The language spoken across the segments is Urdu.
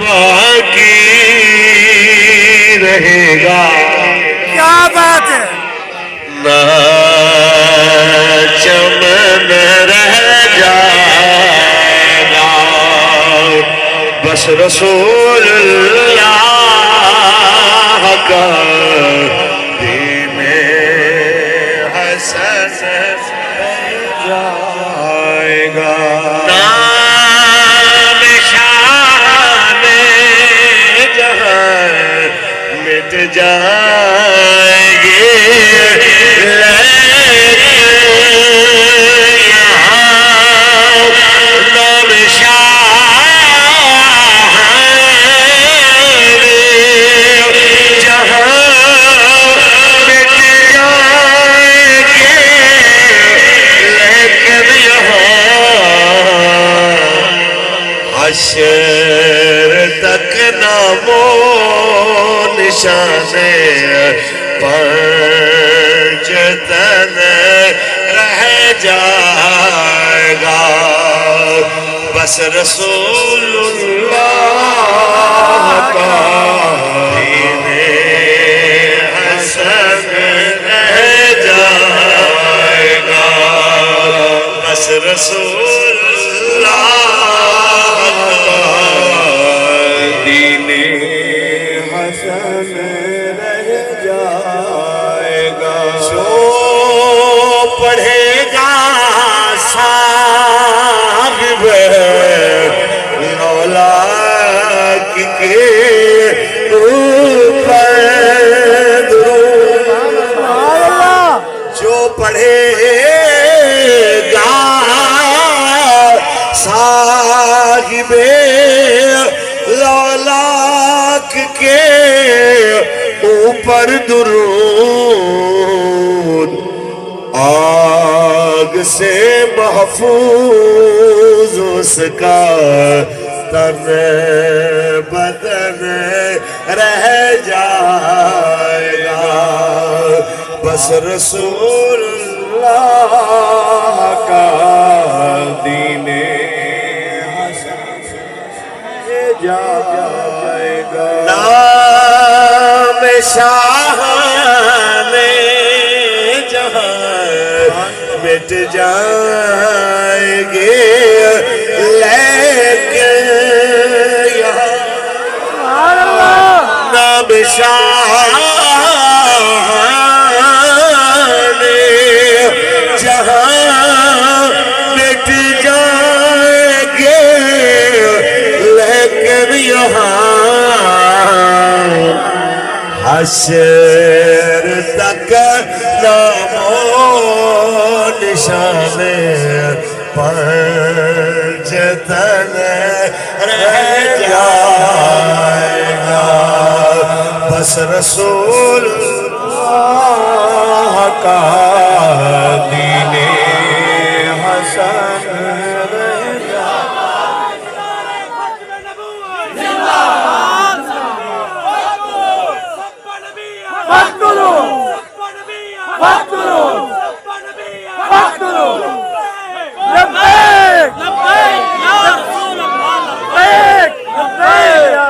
باقی رہے گا. کیا بات ہے. نہ چمن رہ جائے گا بس رسول اللہ کا دین حسن جائے گا. نام شان جہاں مٹ جائے گی حشر تک نام و نشان پنجتن رہ جائے گا بس رسول اللہ کا دین حسن رہ جائے گا بس رسول اللہ دین حسن رہ جائے گا. جو پڑھے گا صاحب لولاک کے اوپر درود. جو پڑھے گا صاحب لولاک کے اوپر درود آگ سے محفوظ اس کا تن بدن رہ جائے گا بس رسول اللہ کا دین جائے گا. نام شاہان جہاں مٹ جائیں گے لیکن یہاں نام شاہان جہاں مٹ جائیں گے حشر تک نام و نشان پنجتن رہ جائے گا بس رسول اللہ کا دین حسن رہ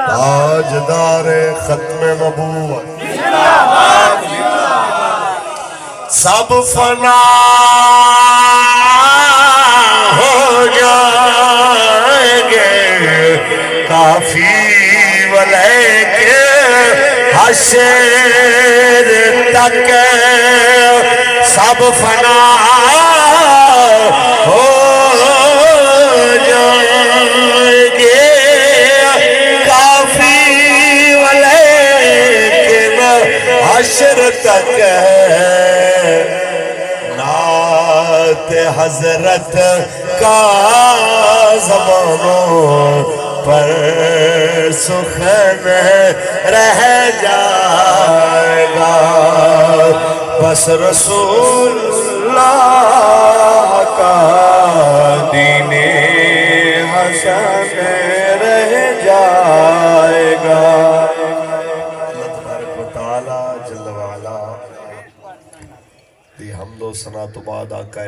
تاجدار ختم نبوت سب فنا ہو جائیں گے کافی ولیکن حشر تک سب فنا ہو جائیں گے کافی ولیکن حشر تک نعت حضرت کا زمانوں پر سخن رہ جائے گا بس رسول اللہ کا دین حسن رہ جائے گا. اللہ تبارک و تعالی جل وعلا دی حمد و ثنا تو بعد آقا